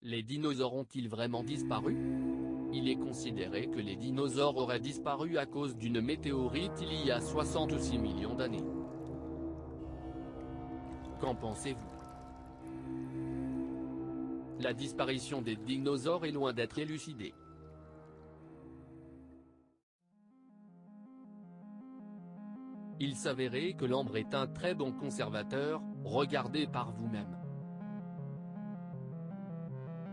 Les dinosaures ont-ils vraiment disparu? Il est considéré que les dinosaures auraient disparu à cause d'une météorite il y a 66 millions d'années. Qu'en pensez-vous? La disparition des dinosaures est loin d'être élucidée. Il s'avérait que l'ambre est un très bon conservateur, regardez par vous-même.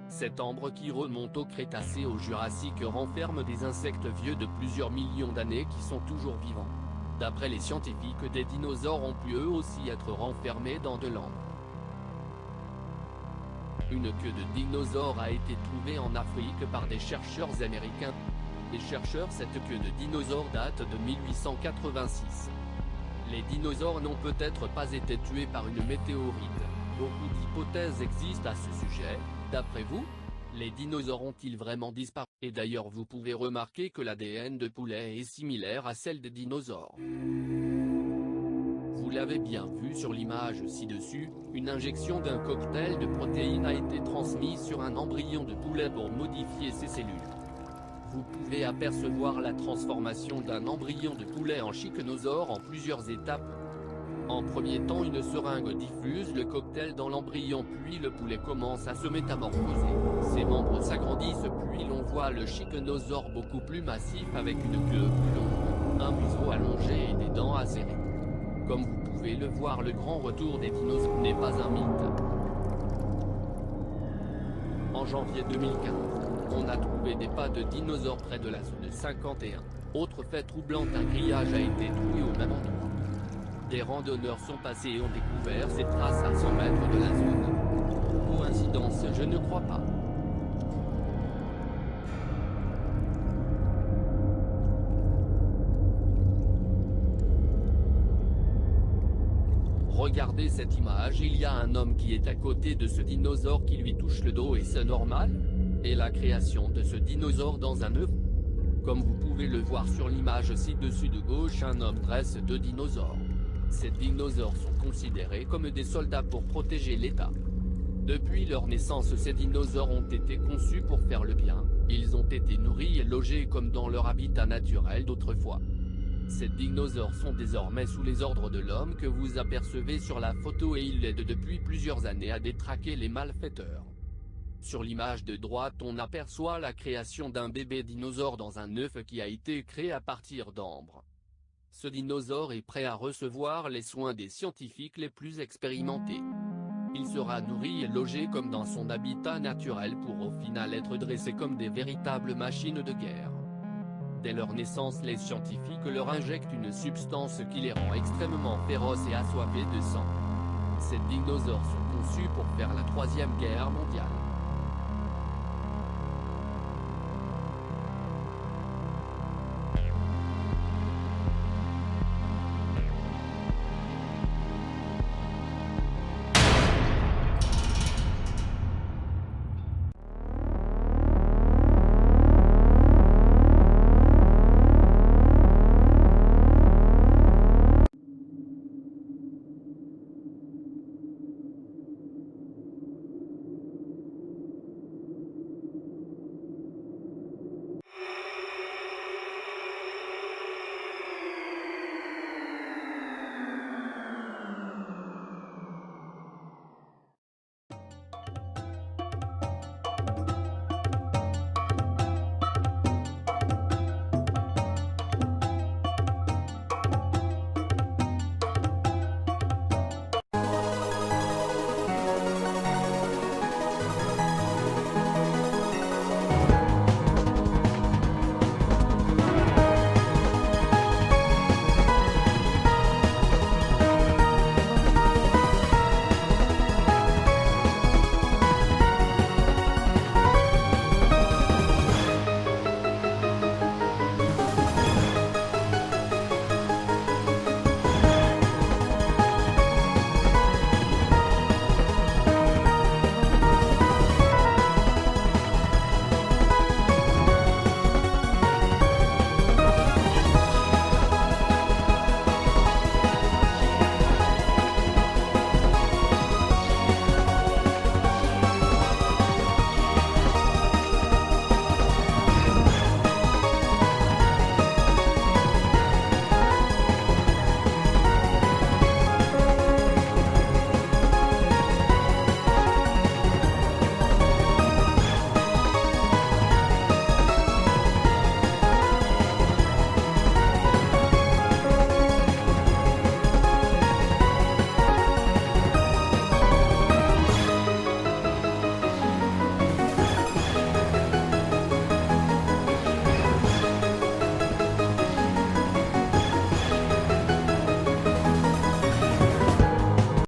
Cet ambre qui remonte au Crétacé au Jurassique renferme des insectes vieux de plusieurs millions d'années qui sont toujours vivants. D'après les scientifiques, des dinosaures ont pu eux aussi être renfermés dans de l'ambre. Une queue de dinosaure a été trouvée en Afrique par des chercheurs américains. Les chercheurs, cette queue de dinosaure date de 1886. Les dinosaures n'ont peut-être pas été tués par une météorite. Beaucoup d'hypothèses existent à ce sujet. D'après vous, les dinosaures ont-ils vraiment disparu? Et d'ailleurs vous pouvez remarquer que l'ADN de poulet est similaire à celle des dinosaures. Vous l'avez bien vu sur l'image ci-dessus, une injection d'un cocktail de protéines a été transmise sur un embryon de poulet pour modifier ses cellules. Vous pouvez apercevoir la transformation d'un embryon de poulet en chiquenosaure en plusieurs étapes. En premier temps, une seringue diffuse le cocktail dans l'embryon, puis le poulet commence à se métamorphoser. Ses membres s'agrandissent, puis l'on voit le chiquenosaure beaucoup plus massif avec une queue plus longue, un museau allongé et des dents acérées. Comme vous pouvez le voir, le grand retour des dinosaures n'est pas un mythe. En janvier 2015, on a trouvé des pas de dinosaures près de la zone 51. Autre fait troublant, un grillage a été trouvé au même endroit. Des randonneurs sont passés et ont découvert ces traces à 100 mètres de la zone. Coïncidence? Je ne crois pas. Regardez cette image, il y a un homme qui est à côté de ce dinosaure qui lui touche le dos, et c'est normal? Et la création de ce dinosaure dans un œuf? Comme vous pouvez le voir sur l'image ci-dessus de gauche, un homme dresse deux dinosaures. Ces dinosaures sont considérés comme des soldats pour protéger l'État. Depuis leur naissance, ces dinosaures ont été conçus pour faire le bien, ils ont été nourris et logés comme dans leur habitat naturel d'autrefois. Ces dinosaures sont désormais sous les ordres de l'homme que vous apercevez sur la photo, et il aide depuis plusieurs années à détraquer les malfaiteurs. Sur l'image de droite, on aperçoit la création d'un bébé dinosaure dans un œuf qui a été créé à partir d'ambre. Ce dinosaure est prêt à recevoir les soins des scientifiques les plus expérimentés. Il sera nourri et logé comme dans son habitat naturel pour au final être dressé comme des véritables machines de guerre. Dès leur naissance, les scientifiques leur injectent une substance qui les rend extrêmement féroces et assoiffés de sang. Ces dinosaures sont conçus pour faire la Troisième Guerre mondiale.